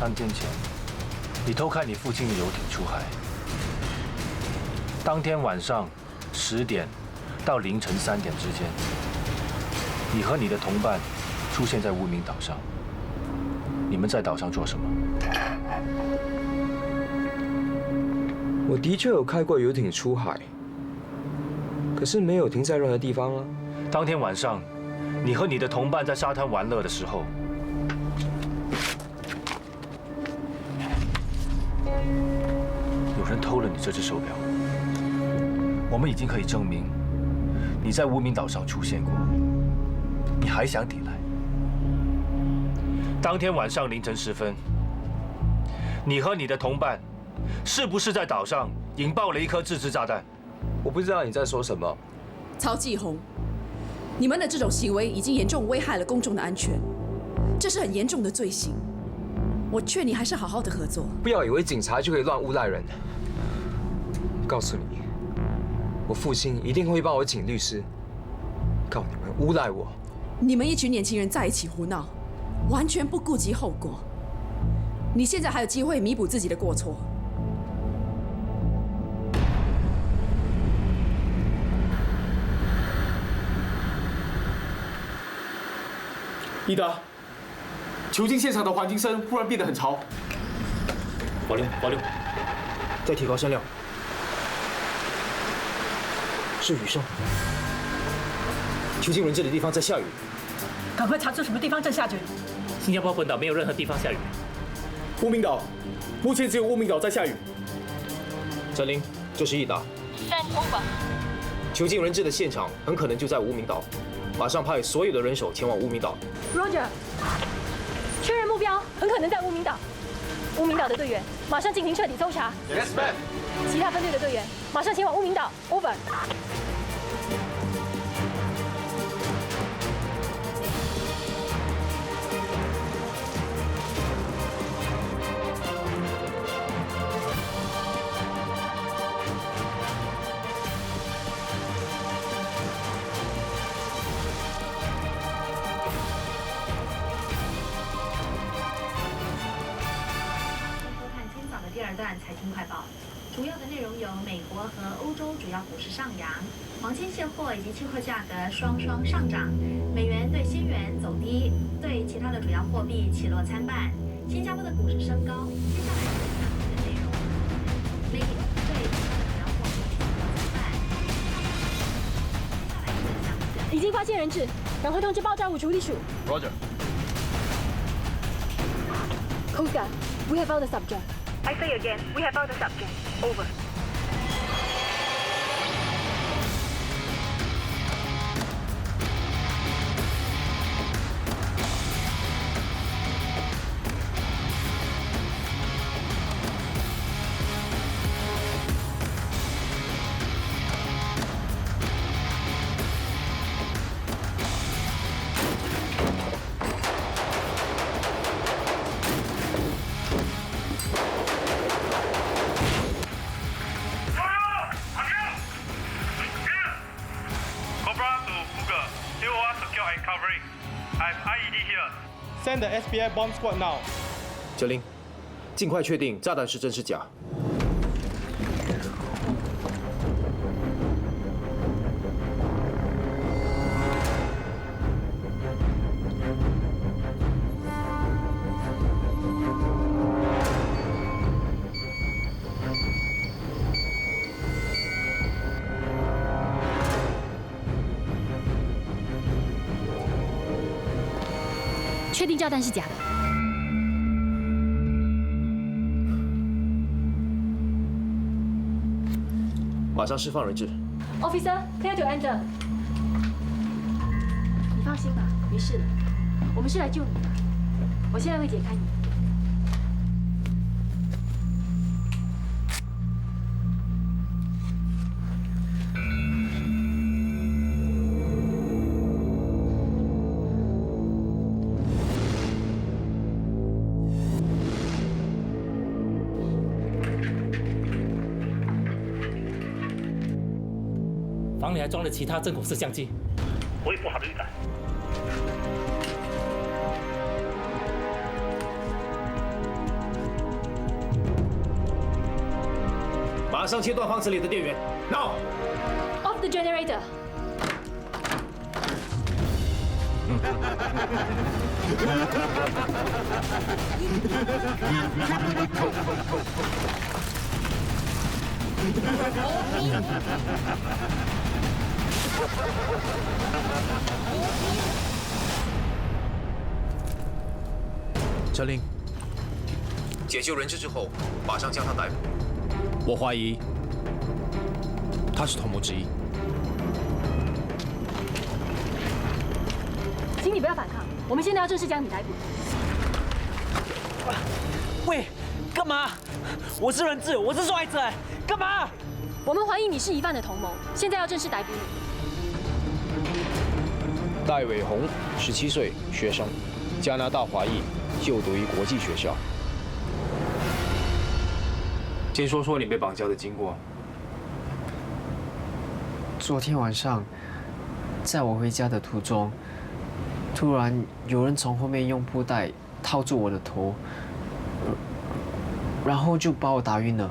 3天前，你偷看你父亲的游艇出海。当天晚上10点到凌晨3点之间，你和你的同伴出现在无名岛上。你们在岛上做什么？我的确有开过游艇出海，可是没有停在任何地方啊。当天晚上，你和你的同伴在沙滩玩乐的时候，有人偷了你这只手表。我们已经可以证明你在无名岛上出现过，你还想抵赖？当天晚上凌晨10分，你和你的同伴是不是在岛上引爆了一颗自制炸弹？我不知道你在说什么。曹继红，你们的这种行为已经严重危害了公众的安全，这是很严重的罪行。我劝你还是好好的合作。不要以为警察就可以乱诬赖人。告诉你，我父亲一定会帮我请律师，告你们诬赖我。你们一群年轻人在一起胡闹，完全不顾及后果。你现在还有机会弥补自己的过错。伊达，囚禁现场的环境声忽然变得很吵。保留，再提高声量。是雨声。囚禁人质的地方在下雨。赶快查出什么地方正下着雨。新加坡本岛没有任何地方下雨。乌名岛，目前只有乌名岛在下雨。陈琳，这是伊达。over。囚禁人质的现场很可能就在无名岛，马上派所有的人手前往无名岛。Roger。确认目标很可能在乌名岛。乌名岛的队员马上进行彻底搜查。Yes, ma'am。其他分队的队员马上前往乌名岛。Over。第2段财经快报，主要的内容有美国和欧洲主要股市上扬，黄金现货以及期货价格双上涨，美元对新元走低，对其他的主要货币起落参半。新加坡的股市升高，接下来是的内容，美元对其他的主要货币起落参半。接下来是详细。已经发现人质，赶快通知爆炸物处理署。Roger。Coast Guard, we have found the subject. I say again, we have found the subject. Over. ，Send the SBI bomb squad now。陈琳，尽快确定炸弹是真是假。确定炸弹是假的。马上释放人质。Officer, clear to enter。你放心吧，没事了。我们是来救你的，我现在会解开你。房里还装了其他针孔摄像机，我有不好的预感。马上切断房子里的电源 ，now！ Off the generator。陈琳，解救人质之后，马上将他逮捕。我怀疑他是同谋之一。请你不要反抗，我们现在要正式将你逮捕。喂，干嘛？我是人质，我是受害者，干嘛？我们怀疑你是疑犯的同谋，现在要正式逮捕你。戴伟宏，17岁，学生，加拿大华裔，就读于国际学校。先说说你被绑架的经过。昨天晚上，在我回家的途中，突然有人从后面用布袋套住我的头，然后就把我打晕了。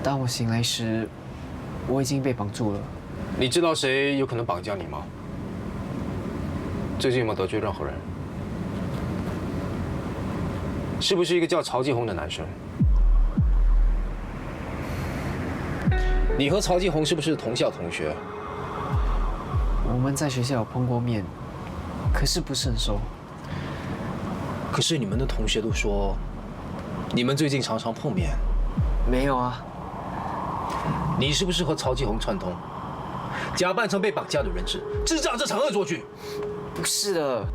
当我醒来时，我已经被绑住了。你知道谁有可能绑架你吗？最近有没有得罪任何人？是不是一个叫曹继红的男生？你和曹继红是不是同校同学？我们在学校有碰过面，可是不是很熟。可是你们的同学都说，你们最近常常碰面。没有啊。你是不是和曹继红串通，假扮成被绑架的人质，制造这场恶作剧？不是的。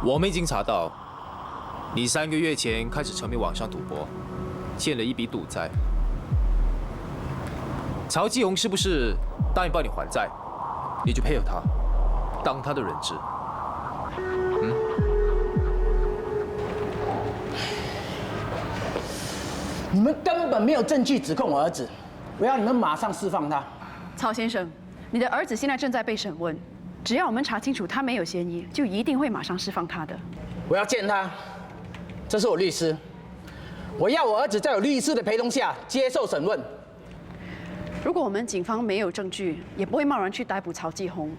我们已经查到，你3个月前开始沉迷网上赌博，欠了一笔赌债。曹继红是不是答应帮你还债，你就配合他，当他的人质？你们根本没有证据指控我儿子，我要你们马上释放他。曹先生，你的儿子现在正在被审问，只要我们查清楚他没有嫌疑，就一定会马上释放他的。我要见他，这是我律师，我要我儿子在有律师的陪同下接受审问。如果我们警方没有证据，也不会贸然去逮捕曹继红。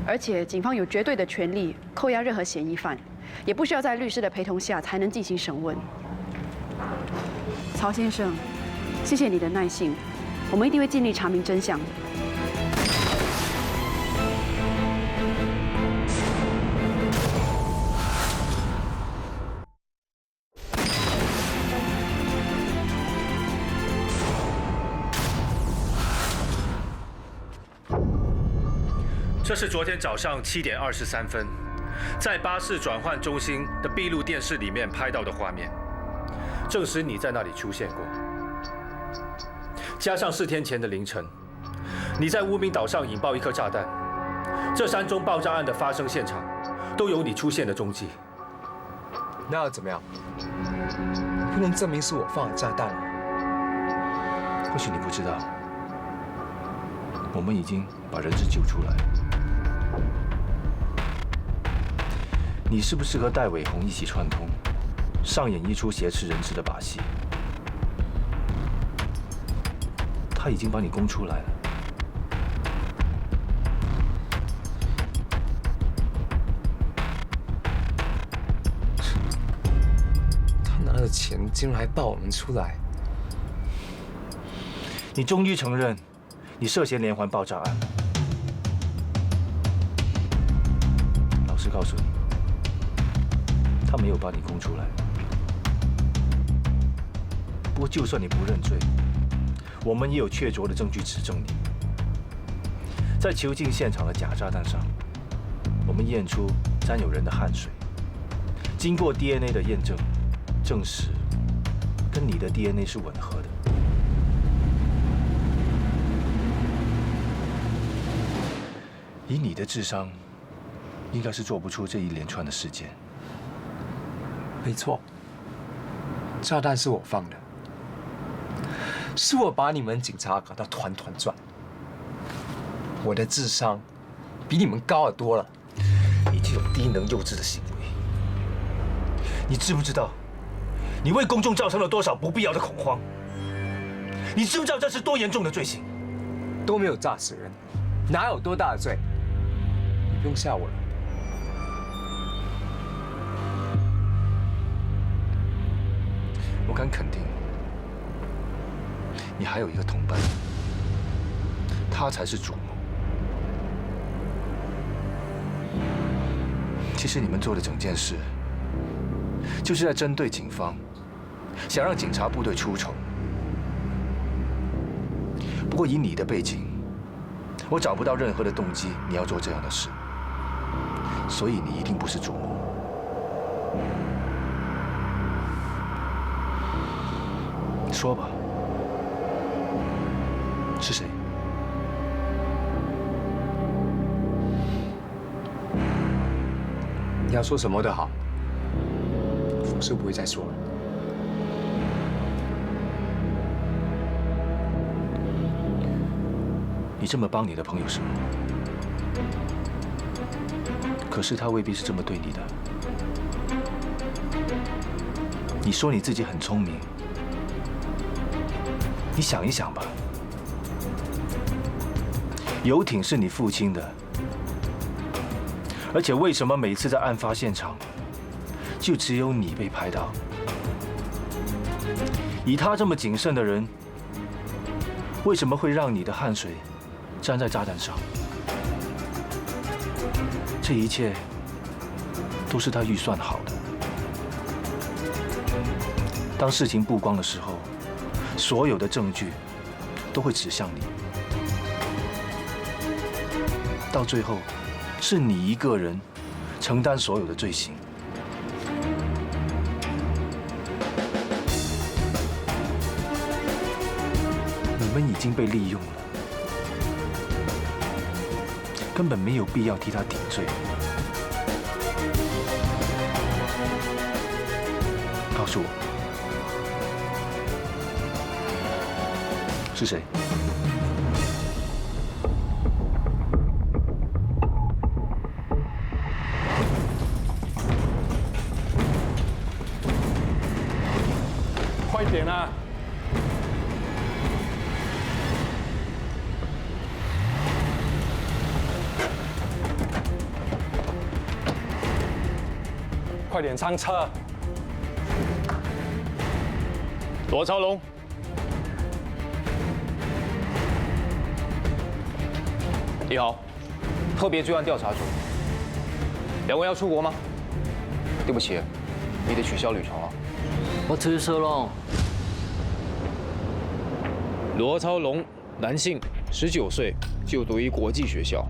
而且警方有绝对的权利扣押任何嫌疑犯，也不需要在律师的陪同下才能进行审问。曹先生，谢谢你的耐性，我们一定会尽力查明真相的。这是昨天早上7点23分，在巴士转换中心的闭路电视里面拍到的画面，证实你在那里出现过。加上4天前的凌晨，你在乌名岛上引爆一颗炸弹，这3宗爆炸案的发生现场都有你出现的踪迹。那又怎么样？不能证明是我放的炸弹啊！或许你不知道，我们已经把人质救出来。你是不是和戴伟宏一起串通，上演一出挟持人质的把戏？他已经把你供出来了。他拿了钱，竟然还抱我们出来。你终于承认，你涉嫌连环爆炸案。老实告诉你，他没有把你供出来。不过，就算你不认罪，我们也有确凿的证据指证你。在囚禁现场的假炸弹上，我们验出沾有人的汗水，经过 DNA 的验证，证实跟你的 DNA 是吻合的。以你的智商，应该是做不出这一连串的事件。没错，炸弹是我放的，是我把你们警察搞到团团转。我的智商比你们高得多了。你这种低能幼稚的行为，你知不知道，你为公众造成了多少不必要的恐慌？你知不知道这是多严重的罪行？都没有炸死人，哪有多大的罪？你不用吓我了。我敢肯定，你还有一个同伴，他才是主谋。其实你们做的整件事，就是在针对警方，想让警察部队出丑。不过以你的背景，我找不到任何的动机你要做这样的事，所以你一定不是主谋。说吧，是谁？你要说什么都好，我是不会再说了。你这么帮你的朋友是吗？可是他未必是这么对你的。你说你自己很聪明，你想一想吧。游艇是你父亲的，而且为什么每次在案发现场，就只有你被拍到？以他这么谨慎的人，为什么会让你的汗水沾在炸弹上？这一切都是他预算好的。当事情曝光的时候，所有的证据都会指向你，到最后是你一个人承担所有的罪行。你们已经被利用了，根本没有必要替他顶罪。告诉我，是谁？快点啊！快点上车！罗超龙，你好，特别罪案调查组。两位要出国吗？对不起，你得取消旅程了。我退社了。罗超龙，男性，19岁，就读于国际学校。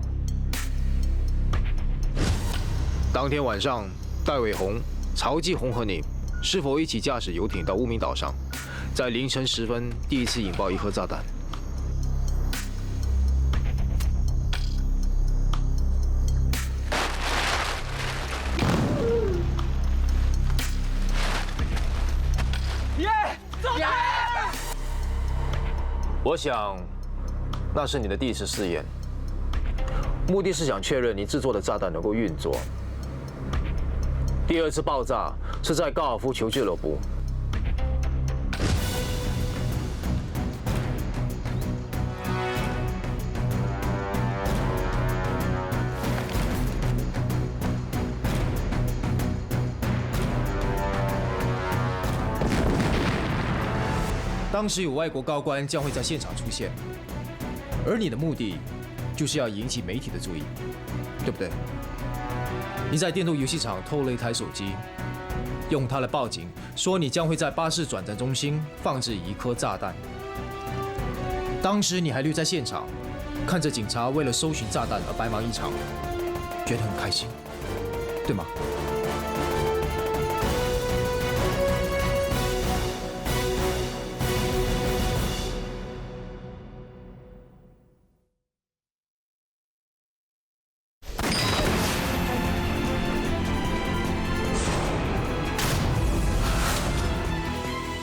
当天晚上，戴伟宏、曹继红和你是否一起驾驶游艇到乌名岛上，在凌晨时分第一次引爆一颗炸弹？我想，那是你的第一次试验，目的是想确认你制作的炸弹能够运作。第二次爆炸是在高尔夫球俱乐部。当时有外国高官将会在现场出现，而你的目的就是要引起媒体的注意，对不对？你在电动游戏场偷了一台手机，用它来报警，说你将会在巴士转站中心放置一颗炸弹。当时你还留在现场，看着警察为了搜寻炸弹而白忙一场，觉得很开心，对吗？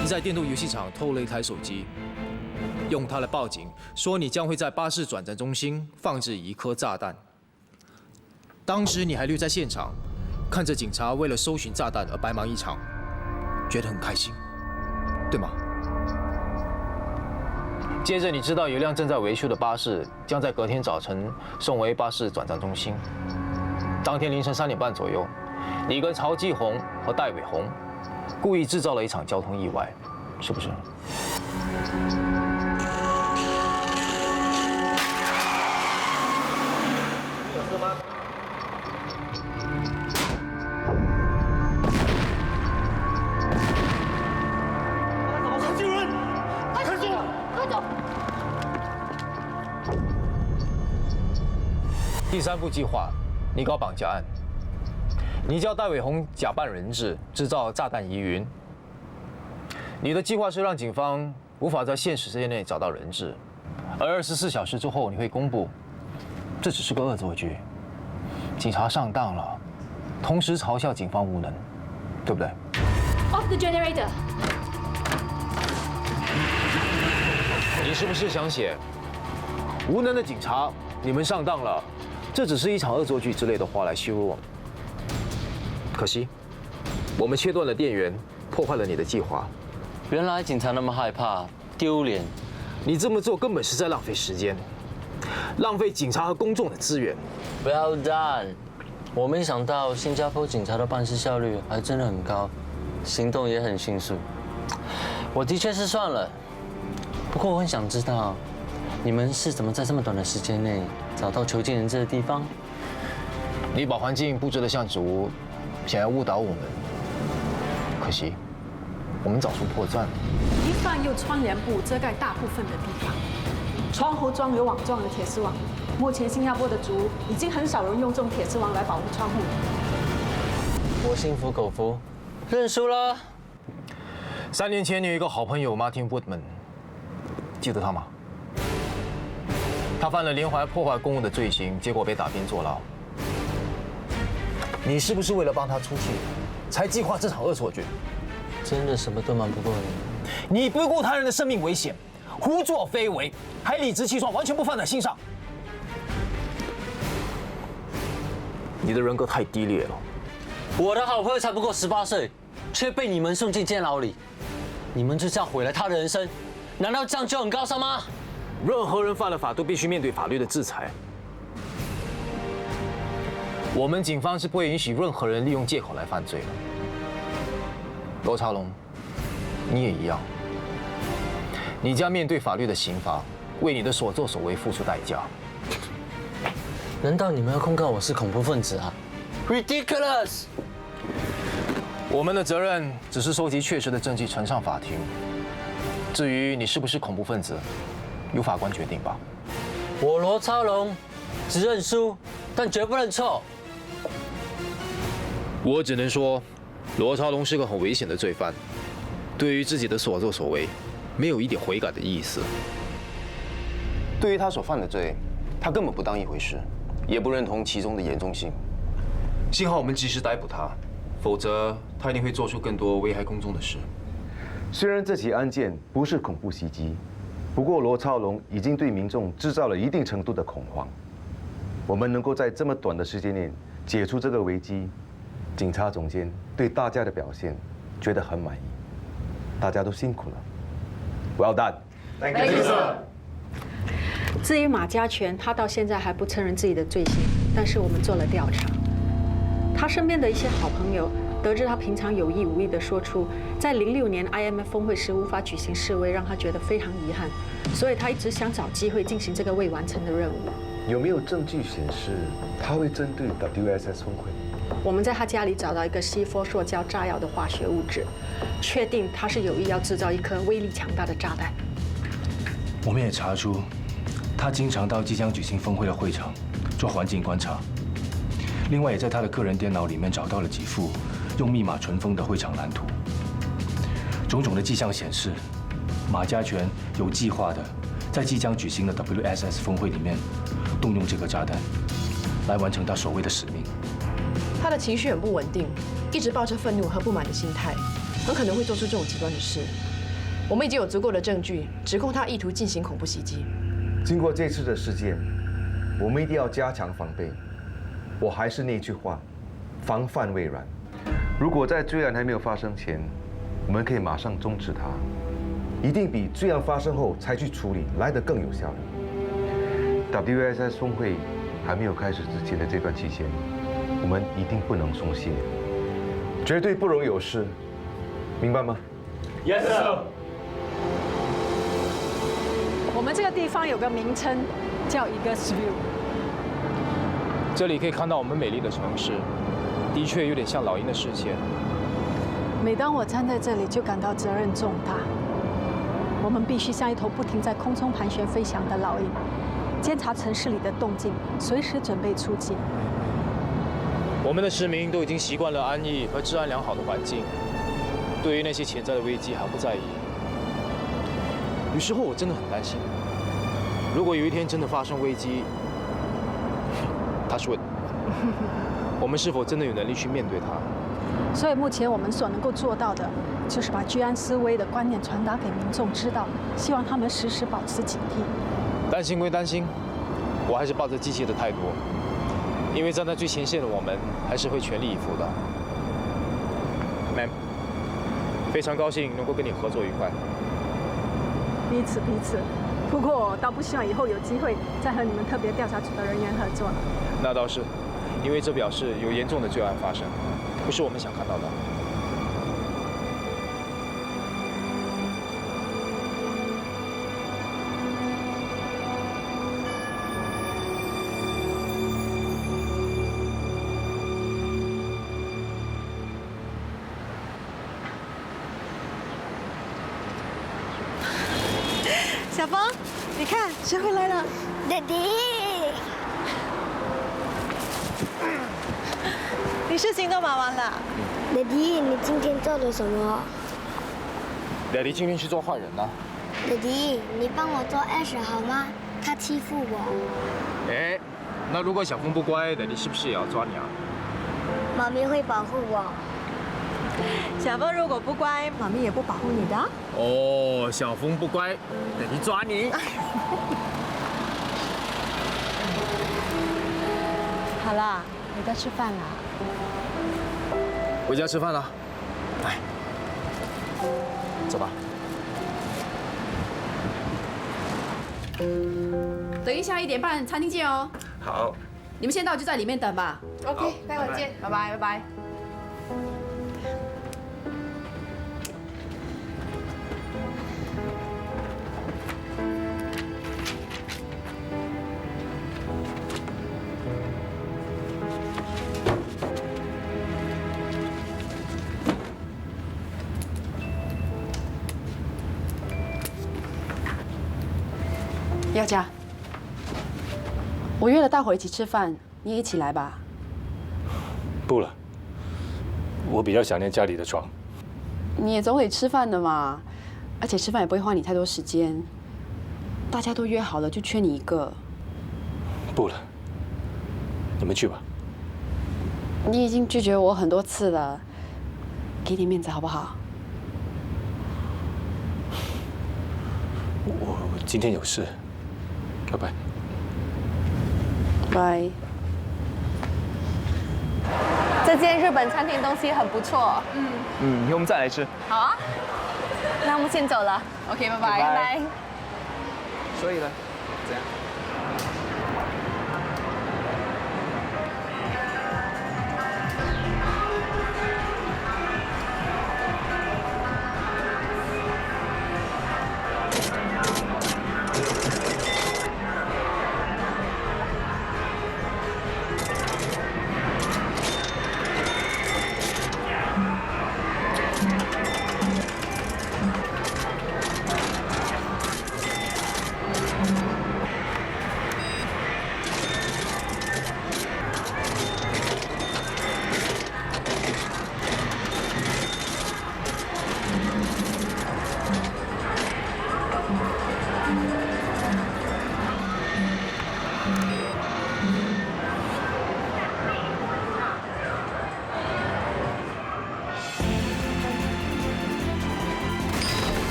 你在电动游戏场偷了一台手机，用它来报警，说你将会在巴士转站中心放置一颗炸弹。当时你还留在现场，看着警察为了搜寻炸弹而白忙一场，觉得很开心，对吗？接着，你知道有一辆正在维修的巴士将在隔天早晨送回巴士转站中心。当天凌晨3点半左右，你跟曹继红和戴伟红故意制造了一场交通意外，是不是？有事吗？救人！快走！快走！第3步计划，你搞绑架案。你叫戴伟红假扮人质，制造炸弹疑云。你的计划是让警方无法在限时时间内找到人质，而24小时之后你会公布，这只是个恶作剧，警察上当了，同时嘲笑警方无能，对不对？ Off the generator。你是不是想写无能的警察，你们上当了，这只是一场恶作剧之类的话来羞辱我们？可惜，我们切断了电源，破坏了你的计划。原来警察那么害怕，丢脸。你这么做根本是在浪费时间，浪费警察和公众的资源。Well done！我没想到新加坡警察的办事效率还真的很高，行动也很迅速。我的确是算了，不过我很想知道，你们是怎么在这么短的时间内找到囚禁人质的地方？你把环境布置得像纸屋，想要误导我们，可惜我们早出破绽了。疑犯用窗帘布遮盖大部分的地方，窗户装有网状的铁丝网。目前新加坡的竹屋已经很少人用这种铁丝网来保护窗户。我心服口服，认输了。 3年前，你有一个好朋友 Martin Woodman， 记得他吗？他犯了连环破坏公物的罪行，结果被打鞭坐牢。你是不是为了帮他出气，才计划这场恶作剧？真的什么都瞒不过你。你不顾他人的生命危险，胡作非为，还理直气壮，完全不放在心上。你的人格太低劣了。我的好朋友才不过18岁，却被你们送进监牢里。 你们就这样毁了他的人生，难道这样就很高尚吗？任何人犯了法都必须面对法律的制裁。我们警方是不会允许任何人利用借口来犯罪的。罗长龙，你也一样，你将面对法律的刑罚，为你的所作所为付出代价。难道你们要控告我是恐怖分子啊 ？Ridiculous！ 我们的责任只是收集确实的证据呈上法庭。至于你是不是恐怖分子，由法官决定吧。我罗超龙只认输，但绝不认错。我只能说，罗超龙是个很危险的罪犯，对于自己的所作所为，没有一点悔改的意思。对于他所犯的罪，他根本不当一回事，也不认同其中的严重性。幸好我们及时逮捕他。 否则，他一定会做出更多危害公众的事。虽然这起案件不是恐怖袭击，不过罗超龙已经对民众制造了一定程度的恐慌。我们能够在这么短的时间内解除这个危机，警察总监对大家的表现觉得很满意，大家都辛苦了。Well done. Thank you, sir. 至于马家全，他到现在还不承认自己的罪行，但是我们做了调查。 他身边的一些好朋友得知他平常有意无意地说出，在06年 IMF 峰会时无法举行示威，让他觉得非常遗憾，所以他一直想找机会进行这个未完成的任务。有没有证据显示他会针对 WSS 峰会？我们在他家里找到一个C4塑胶炸药的化学物质，确定他是有意要制造一颗威力强大的炸弹。我们也查出，他经常到即将举行峰会的会场做环境观察。 另外，也在他的个人电脑里面找到了几幅用密码尘封的会场蓝图。种种的迹象显示，马家全有计划的在即将举行的 WSS 峰会里面动用这个炸弹，来完成他所谓的使命。他的情绪很不稳定，一直抱着愤怒和不满的心态，很可能会做出这种极端的事。我们已经有足够的证据指控他意图进行恐怖袭击。经过这次的事件，我们一定要加强防备。 我还是那句话，防范未然。如果在坠案还没有发生前，我们可以马上终止它，一定比坠案发生后才去处理来得更有效率。WSS 峰会还没有开始之前的这段期间，我们一定不能松懈，绝对不容有失，明白吗 ？Yes sir。我们这个地方有个名称叫 Eagles View。这里可以看到我们美丽的城市，的确有点像老鹰的视线。每当我站在这里，就感到责任重大。我们必须像一头不停在空中盘旋飞翔的老鹰，监察城市里的动静，随时准备出击。我们的市民都已经习惯了安逸和治安良好的环境，对于那些潜在的危机毫不在意。有时候我真的很担心，如果有一天真的发生危机，他说，我们是否真的有能力去面对它？所以目前我们所能够做到的，就是把居安思危的观念传达给民众知道，希望他们时时保持警惕。担心归担心，我还是抱着积极的态度，因为站在最前线的我们，还是会全力以赴的。Ma'am， 非常高兴能够跟你合作愉快。彼此彼此。不过我倒不希望以后有机会再和你们特别调查组的人员合作了。那倒是，因为这表示有严重的罪案发生，不是我们想看到的。小峰，你看谁回来了？爹地，你事情都忙完了？爹地，你今天做了什么？爹地今天去做坏人了。爹地，你帮我做Ash好吗？他欺负我。哎，那如果小峰不乖，爹地是不是也要抓你啊？妈咪会保护我。小峰如果不乖，妈咪也不保护你的。哦，小峰不乖，爹地抓你。好啦，回家吃饭啦。回家吃饭了。来，走吧。等一下1点半餐厅见哦。好。你们先到就在里面等吧。OK， 待会见，拜拜，拜拜。耀嘉，我约了大伙一起吃饭，你也一起来吧。不了，我比较想念家里的床。你也总得吃饭的嘛，而且吃饭也不会花你太多时间。大家都约好了，就缺你一个。不了，你们去吧。你已经拒绝我很多次了，给点面子好不好？我今天有事。拜拜。拜。这间日本餐厅东西很不错。以后我们再来吃。好啊。那我们先走了。OK， 拜拜。拜拜。所以呢，怎样？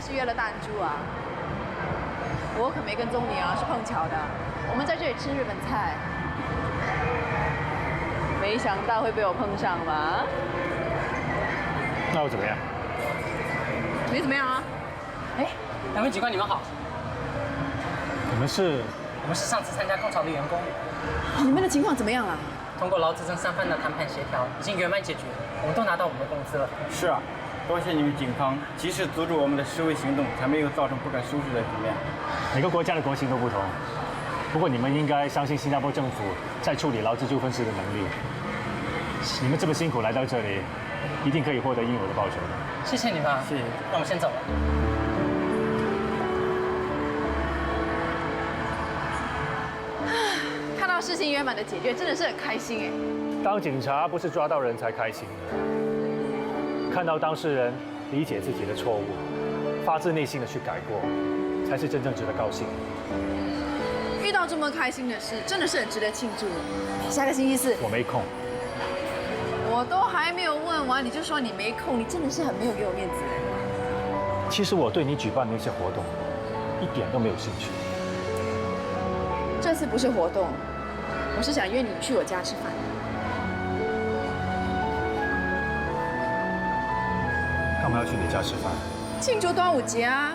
是约了弹珠啊。我可没跟踪你啊，是碰巧的。我们在这里吃日本菜，没想到会被我碰上吧？那我怎么样？没怎么样啊。哎，两位警官，你们好。你们是？我们是上次参加工潮的员工。你们的情况怎么样啊？通过劳资争3方的谈判协调，已经圆满解决，我们都拿到我们的工资了。是啊，多谢你们警方及时阻止我们的示威行动，才没有造成不可收拾的局面。每个国家的国情都不同，不过你们应该相信新加坡政府在处理劳资纠纷时的能力。你们这么辛苦来到这里，一定可以获得应有的报酬的。谢谢你们，谢谢。那我们先走了。看到事情圆满的解决，真的是很开心哎。当警察不是抓到人才开心的，看到当事人理解自己的错误，发自内心的去改过，才是真正值得高兴。遇到这么开心的事，真的是很值得庆祝。下个星期4，我没空。我都还没有问完，你就说你没空，你真的是很没有给我面子哎。其实我对你举办的一些活动，一点都没有兴趣。这次不是活动，我是想约你去我家吃饭。干嘛要去你家吃饭？庆祝端午节啊！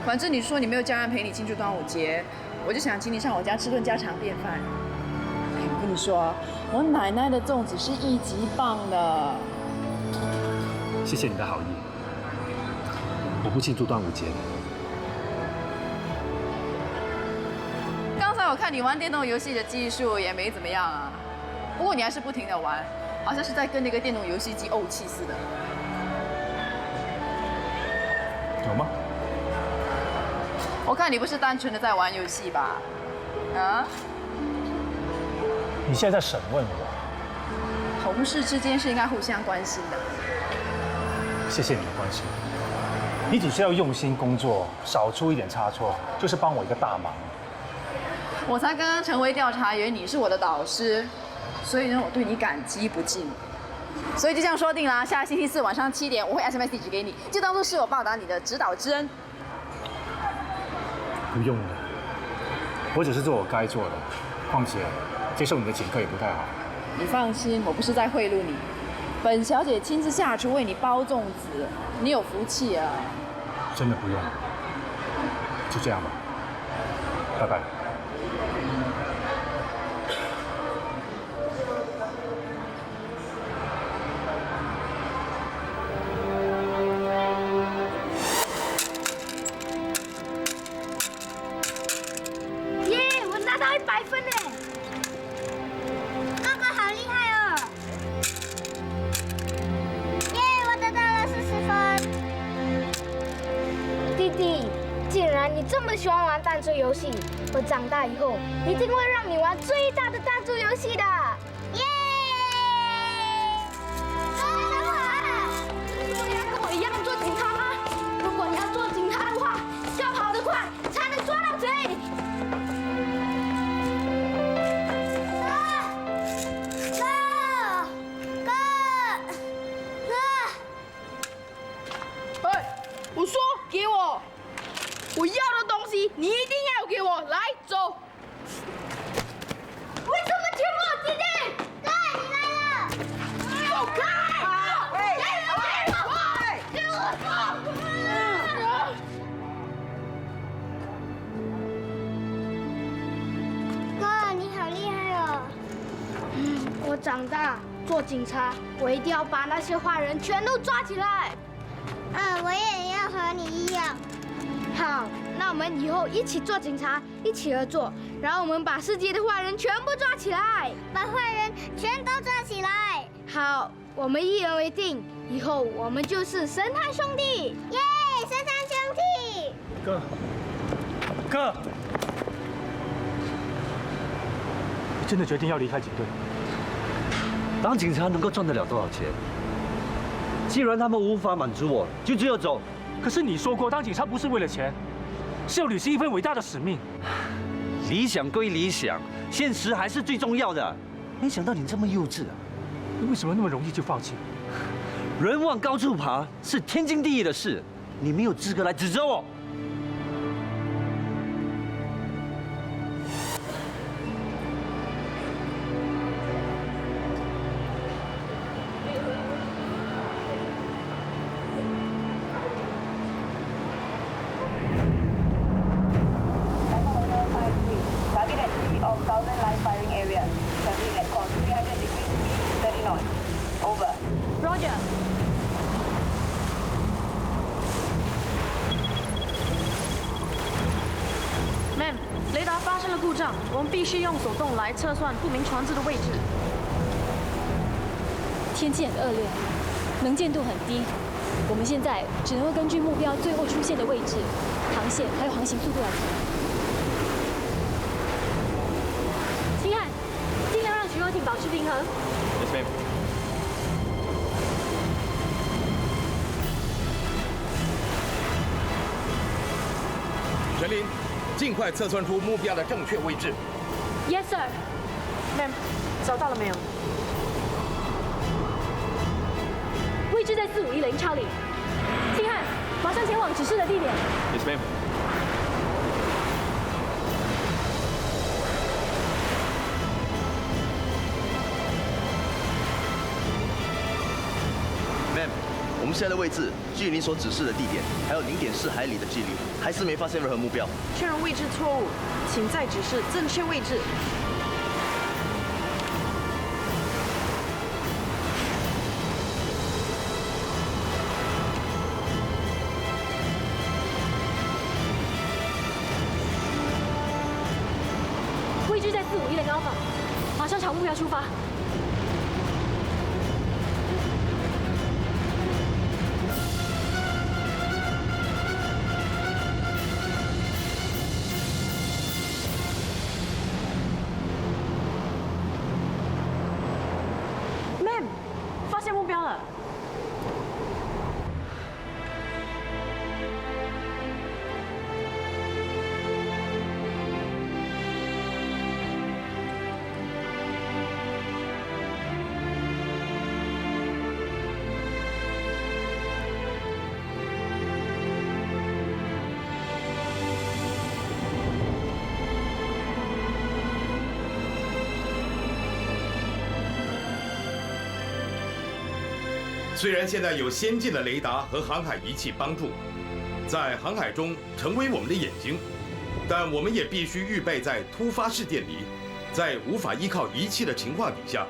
反正你说你没有家人陪你庆祝端午节，我就想请你上我家吃顿家常便饭。哎，我跟你说，我奶奶的粽子是1级棒的。谢谢你的好意，我不庆祝端午节。刚才我看你玩电动游戏的技术也没怎么样啊，不过你还是不停的玩，好像是在跟那个电动游戏机怄气似的。有吗？我看你不是单纯的在玩游戏吧？啊？你现在在审问我？同事之间是应该互相关心的。谢谢你的关心。你只需要用心工作，少出一点差错，就是帮我一个大忙。我才刚刚成为调查员，你是我的导师，所以呢，我对你感激不尽。所以就这样说定了，下个星期4晚上7点，我会 SMS 地址给你，就当做是我报答你的指导之恩。不用了，我只是做我该做的。况且，接受你的请客也不太好。你放心，我不是在贿赂你，本小姐亲自下厨为你包粽子，你有福气啊。真的不用了，就这样吧，拜拜。100分呢！哥哥好厉害哦！耶，我得到了40分。弟弟，既然你这么喜欢玩弹珠游戏，我长大以后一定会让你玩最大的弹珠游戏的。耶！哥哥，你要跟我一样做警察吗？如果你要做警察的话，就要跑得快，才能抓到贼。我说给我，我要的东西你一定要给我，来走。为什么请我弟弟？哥，你来了。走开！给我哥，你好厉害哦！我长大做警察，我一定要把那些坏人全都抓起来。我也要和你一样。好，那我们以后一起做警察，一起合作，然后我们把世界的坏人全部抓起来，把坏人全都抓起来。好，我们一言为定，以后我们就是神探兄弟。耶，神探兄弟！哥，你真的决定要离开警队？当警察能够赚得了多少钱？既然他们无法满足我，就只有走。可是你说过，当警察不是为了钱，是要履行一份伟大的使命。理想归理想，现实还是最重要的。没想到你这么幼稚啊！你为什么那么容易就放弃？人往高处爬是天经地义的事。你没有资格来指责我。Ma'am， 雷达发生了故障，我们必须用手动来测算不明船只的位置。天气很恶劣，能见度很低，我们现在只能够根据目标最后出现的位置、航线还有航行速度来测。星汉，尽量让巡逻艇保持平衡。Yes, ma'am. 陈林，尽快测算出目标的正确位置。 Yes, sir. Ma'am， 找到了没有？位置在4510查理。星汉，马上前往指示的地点。 Yes, ma'am. Ma'am， 我们现在的位置距离您所指示的地点还有0.4海里的距离，还是没发现任何目标。确认位置错误，请再指示正确位置。位置在4510 Alpha， 马上朝目标出发。 Ma'am， 发现目标了。虽然现在有先进的雷达和航海仪器帮助，在航海中成为我们的眼睛，但我们也必须预备在突发事件里，在无法依靠仪器的情况底下，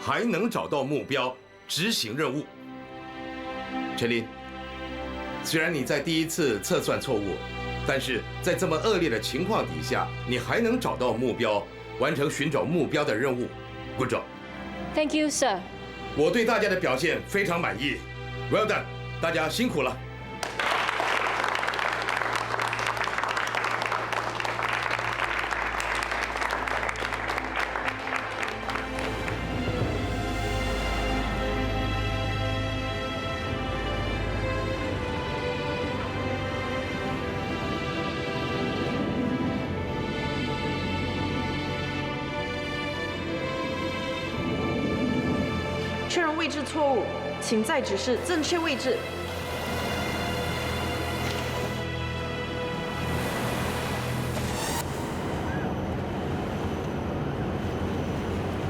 还能找到目标，执行任务。陈林，虽然你在第一次测算错误，但是在这么恶劣的情况底下，你还能找到目标，完成寻找目标的任务。Good job. Thank you, sir. 我对大家的表现非常满意 ，Well done， 大家辛苦了。确认位置错误，请再指示正确位置。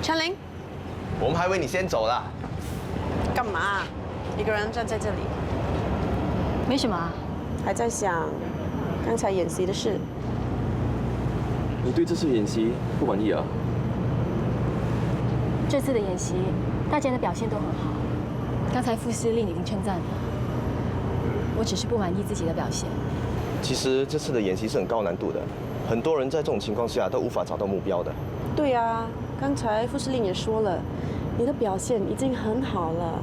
陈琳，我们还以为你先走了。干嘛？一个人站在这里？没什么啊，还在想刚才演习的事。你对这次演习不满意啊？这次的演习，大家的表现都很好。刚才副司令已经称赞了，我只是不满意自己的表现。其实这次的演习是很高难度的，很多人在这种情况下都无法找到目标的。对啊，刚才副司令也说了，你的表现已经很好了。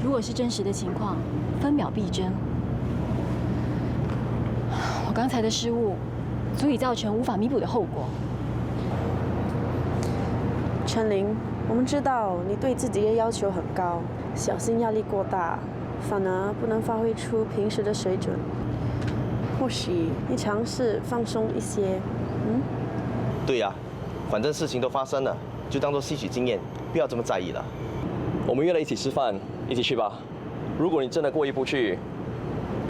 如果是真实的情况，分秒必争。我刚才的失误，足以造成无法弥补的后果。陈琳，我们知道你对自己的要求很高，小心压力过大，反而不能发挥出平时的水准。或许你尝试放松一些，对呀，反正事情都发生了，就当做吸取经验，不要这么在意了。我们约了一起吃饭，一起去吧。如果你真的过意不去，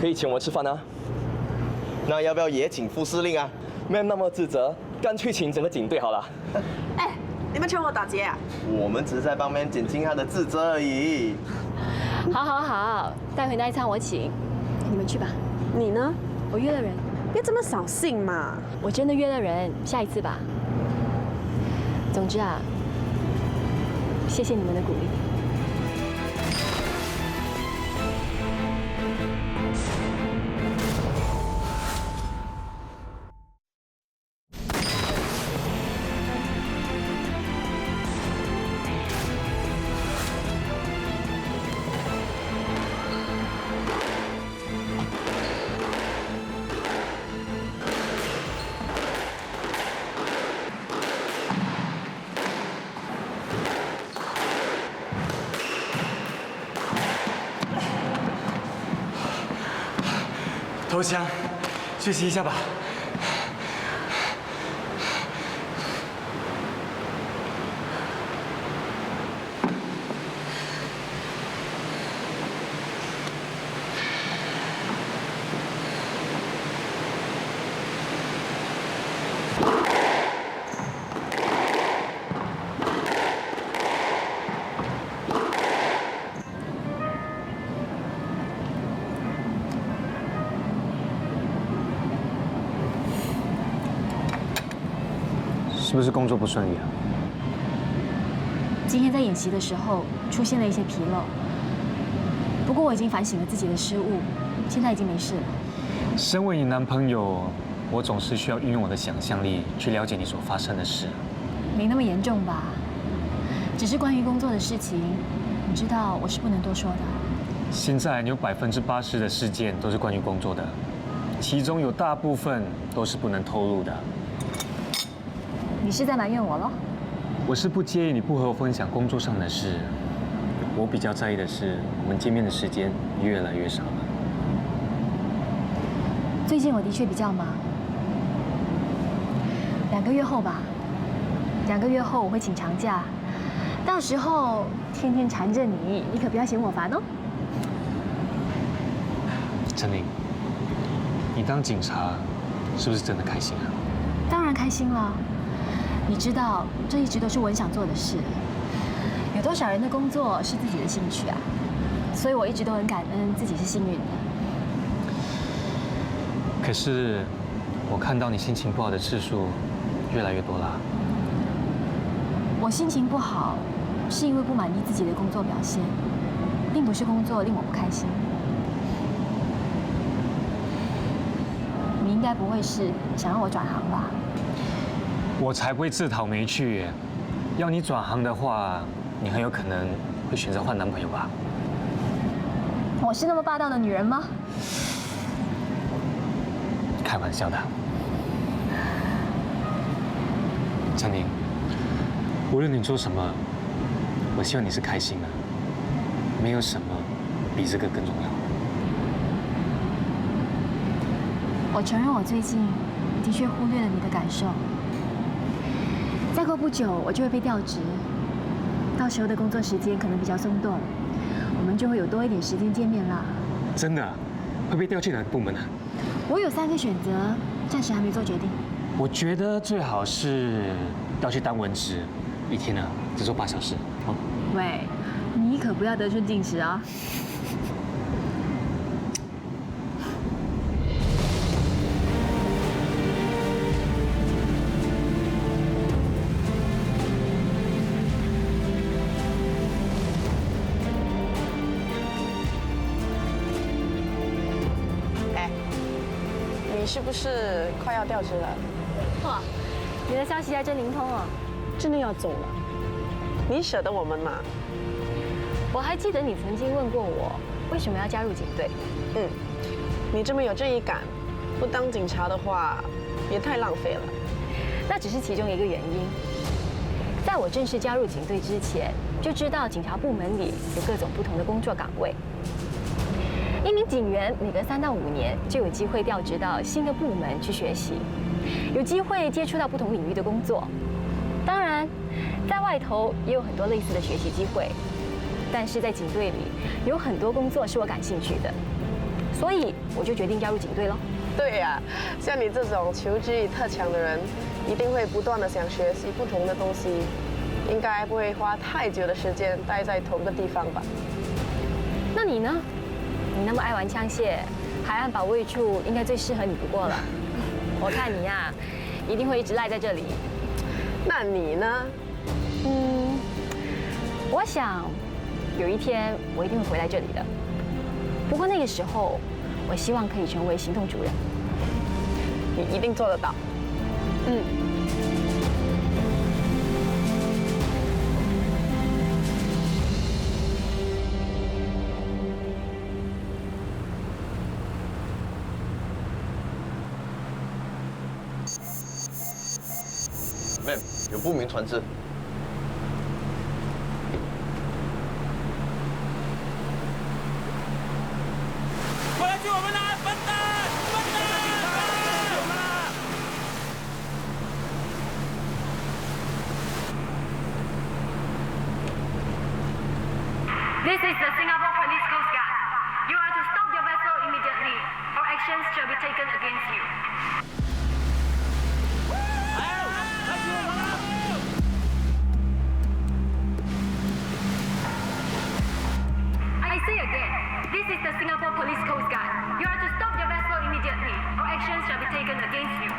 可以请我吃饭啊。那要不要也请副司令啊？没有那么自责，干脆请整个警队好了。哎，你们劝我打劫啊？我们只是在帮别人减轻他的自责而已。好好好，待会那一餐我请，你们去吧。你呢？我约了人。别这么扫兴嘛！我真的约了人，下一次吧。总之啊，谢谢你们的鼓励。投降，休息一下吧。是不是工作不顺利啊？今天在演习的时候出现了一些纰漏，不过我已经反省了自己的失误，现在已经没事了。身为你男朋友，我总是需要运用我的想象力去了解你所发生的事。没那么严重吧？只是关于工作的事情，你知道我是不能多说的。现在有80%的事件都是关于工作的，其中有大部分都是不能透露的。你是在埋怨我咯？我是不介意你不和我分享工作上的事，我比较在意的是我们见面的时间越来越少了。最近我的确比较忙，2个月后吧。2个月后我会请长假，到时候天天缠着你，你可不要嫌我烦哦。陈琳，你当警察是不是真的开心啊？当然开心了。你知道，这一直都是我很想做的事。有多少人的工作是自己的兴趣啊？所以我一直都很感恩自己是幸运的。可是，我看到你心情不好的次数越来越多了。我心情不好，是因为不满意自己的工作表现，并不是工作令我不开心。你应该不会是想让我转行吧？我才不会自讨没趣。要你转行的话，你很有可能会选择换男朋友吧？我是那么霸道的女人吗？开玩笑的。陈琳，无论你做什么，我希望你是开心的。没有什么比这个更重要。我承认我最近的确忽略了你的感受。再过不久，我就会被调职，到时候的工作时间可能比较松动，我们就会有多一点时间见面啦。真的？会被调去哪个部门啊？我有3个选择，暂时还没做决定。我觉得最好是调去当文职，1天呢只做8小时。哦。喂，你可不要得寸进尺啊！你是不是快要调职了？哇，你的消息还真灵通哦！真的要走了？你舍得我们吗？我还记得你曾经问过我，为什么要加入警队？你这么有正义感，不当警察的话，也太浪费了。那只是其中一个原因。在我正式加入警队之前，就知道警察部门里有各种不同的工作岗位。一名警员每隔3到5年就有机会调职到新的部门去学习，有机会接触到不同领域的工作。当然，在外头也有很多类似的学习机会，但是在警队里有很多工作是我感兴趣的，所以我就决定加入警队了。对呀，像你这种求知欲特强的人，一定会不断的想学习不同的东西，应该不会花太久的时间待在同个地方吧？那你呢？你那么爱玩枪械，海岸保卫处应该最适合你不过了。我看你呀，一定会一直赖在这里。那你呢？我想有一天我一定会回来这里的。不过那个时候，我希望可以成为行动主任。你一定做得到。Ma'am， 有不明传至。过来救我们啦！笨蛋！笨蛋！This is the Singapore Police Coast Guard. You are to stop your vessel immediately, or actions shall be taken against you. I say again, this is the Singapore Police Coast Guard. You are to stop your vessel immediately, or actions shall be taken against you.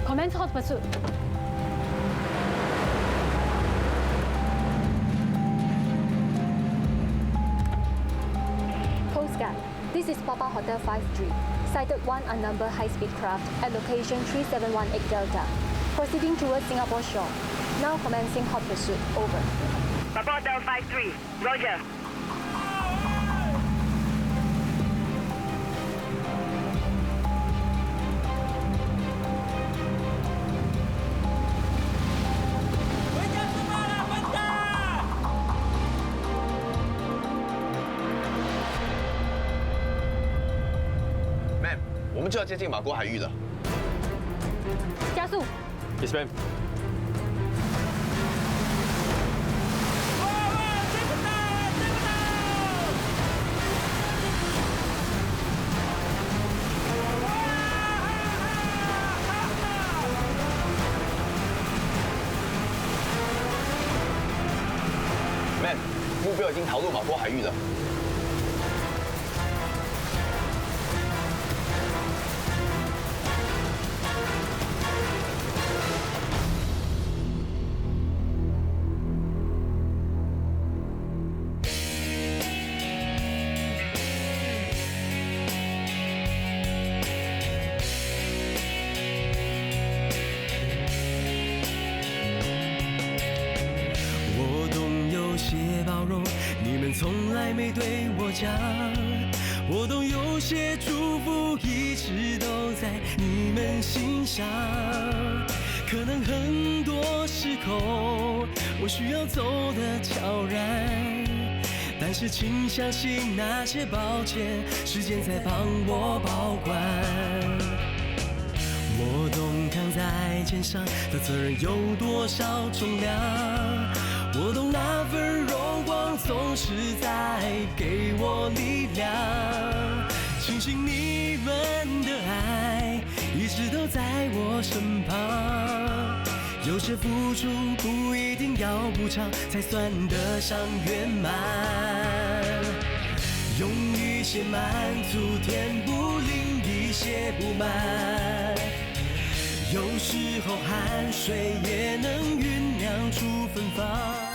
Commence hot pursuit. Coast Guard, this is Papa Hotel 53. Sighted one unnumbered high-speed craft at location 3718 Delta, proceeding towards Singapore shore. Now commencing hot pursuit. Over. Papa Hotel 53, Roger. Ma'am， 我们就要接近马国海域了。加速。 Yes, ma'am。Ma'am， 目标已经逃入马国海域了。 从来没对我讲，我懂有些祝福一直都在你们心上。可能很多时候我需要走得悄然，但是请相信那些抱歉，时间在帮我保管。我懂扛在肩上的责任有多少重量，我懂那份荣光总是在给我力量。庆幸你们的爱一直都在我身旁，有些付出不一定要补偿才算得上圆满。用一些满足填补另一些不满，有时候汗水也能酝酿出芬芳。